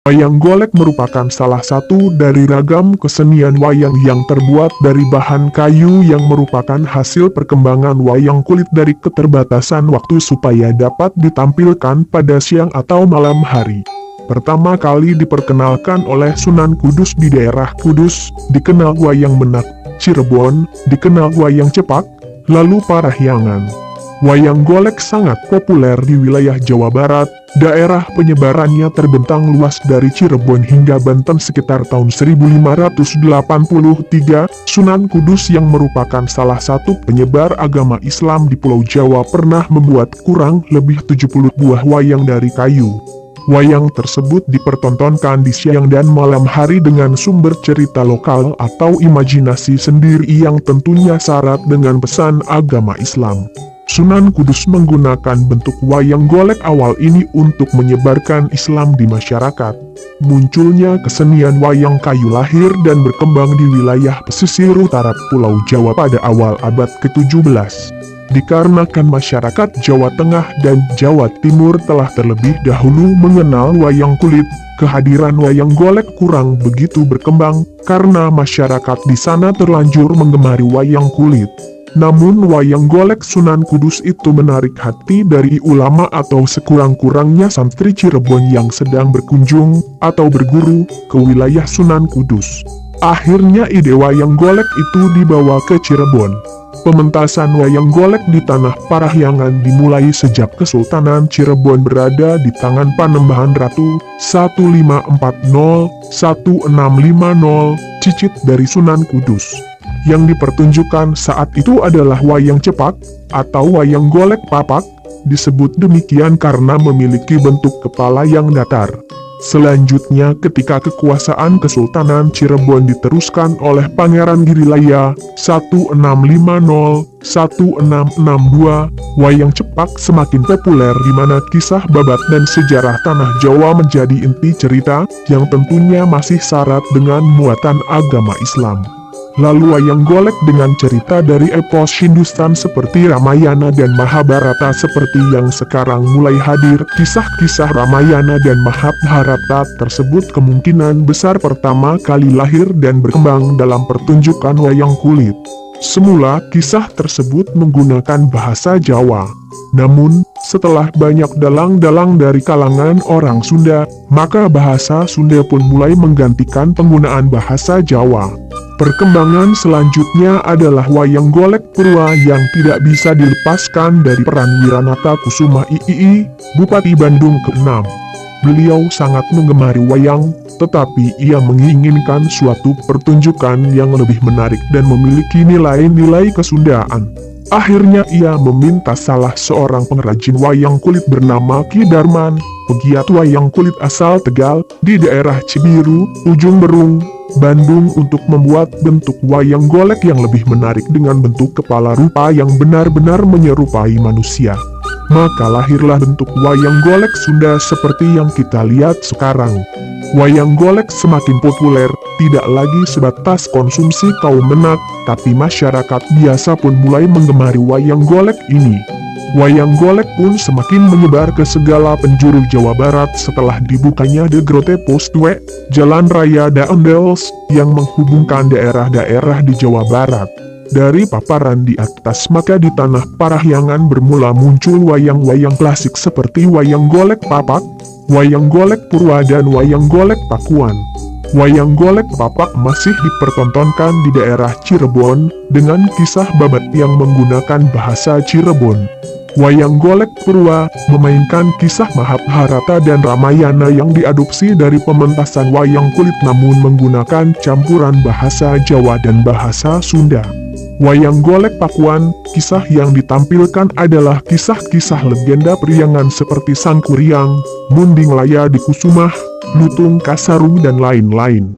Wayang golek merupakan salah satu dari ragam kesenian wayang yang terbuat dari bahan kayu yang merupakan hasil perkembangan wayang kulit dari keterbatasan waktu supaya dapat ditampilkan pada siang atau malam hari. Pertama kali diperkenalkan oleh Sunan Kudus di daerah Kudus, dikenal wayang Menak, Cirebon, dikenal wayang Cepak, lalu Parahyangan. Wayang golek sangat populer di wilayah Jawa Barat, daerah penyebarannya terbentang luas dari Cirebon hingga Banten sekitar tahun 1583. Sunan Kudus yang merupakan salah satu penyebar agama Islam di Pulau Jawa pernah membuat kurang lebih 70 buah wayang dari kayu. Wayang tersebut dipertontonkan di siang dan malam hari dengan sumber cerita lokal atau imajinasi sendiri yang tentunya syarat dengan pesan agama Islam. Sunan Kudus menggunakan bentuk wayang golek awal ini untuk menyebarkan Islam di masyarakat. Munculnya kesenian wayang kayu lahir dan berkembang di wilayah pesisir utara Pulau Jawa pada awal abad ke-17. Dikarenakan masyarakat Jawa Tengah dan Jawa Timur telah terlebih dahulu mengenal wayang kulit, kehadiran wayang golek kurang begitu berkembang karena masyarakat di sana terlanjur menggemari wayang kulit. Namun wayang golek Sunan Kudus itu menarik hati dari ulama atau sekurang-kurangnya santri Cirebon yang sedang berkunjung atau berguru ke wilayah Sunan Kudus. Akhirnya ide wayang golek itu dibawa ke Cirebon. Pementasan wayang golek di tanah Parahyangan dimulai sejak Kesultanan Cirebon berada di tangan Panembahan Ratu 1540-1650 Cicit dari Sunan Kudus. Yang dipertunjukkan saat itu adalah wayang cepak, atau wayang golek papak, disebut demikian karena memiliki bentuk kepala yang datar. Selanjutnya ketika kekuasaan Kesultanan Cirebon diteruskan oleh Pangeran Girilaya 1650-1662, wayang cepak semakin populer di mana kisah babat dan sejarah tanah Jawa menjadi inti cerita yang tentunya masih syarat dengan muatan agama Islam. Lalu wayang golek dengan cerita dari epos Hindustan seperti Ramayana dan Mahabharata seperti yang sekarang mulai hadir. Kisah-kisah Ramayana dan Mahabharata tersebut kemungkinan besar pertama kali lahir dan berkembang dalam pertunjukan wayang kulit. Semula kisah tersebut menggunakan bahasa Jawa. Namun, setelah banyak dalang-dalang dari kalangan orang Sunda, maka bahasa Sunda pun mulai menggantikan penggunaan bahasa Jawa. Perkembangan selanjutnya adalah wayang golek Purwa yang tidak bisa dilepaskan dari peran Wiranata Kusuma III, Bupati Bandung ke-6. Beliau sangat menggemari wayang, tetapi ia menginginkan suatu pertunjukan yang lebih menarik dan memiliki nilai-nilai kesundaan. Akhirnya ia meminta salah seorang pengrajin wayang kulit bernama Ki Darman, pegiat wayang kulit asal Tegal, di daerah Cibiru, Ujung Berung, Bandung untuk membuat bentuk wayang golek yang lebih menarik dengan bentuk kepala rupa yang benar-benar menyerupai manusia. Maka lahirlah bentuk wayang golek Sunda seperti yang kita lihat sekarang. Wayang golek semakin populer, tidak lagi sebatas konsumsi kaum Menak, tapi masyarakat biasa pun mulai menggemari wayang golek ini. Wayang golek pun semakin menyebar ke segala penjuru Jawa Barat setelah dibukanya The Grote Postwe, Jalan Raya Daendels, yang menghubungkan daerah-daerah di Jawa Barat. Dari paparan di atas maka di tanah Parahyangan bermula muncul wayang-wayang klasik seperti wayang golek papak, wayang golek Purwa dan wayang golek Pakuan. Wayang golek papak masih dipertontonkan di daerah Cirebon dengan kisah babat yang menggunakan bahasa Cirebon. Wayang golek Purwa memainkan kisah Mahabharata dan Ramayana yang diadopsi dari pementasan wayang kulit namun menggunakan campuran bahasa Jawa dan bahasa Sunda. Wayang golek Pakuan, kisah yang ditampilkan adalah kisah-kisah legenda periangan seperti Sangkuriang, Munding Laya di Kusumah, Lutung Kasarung dan lain-lain.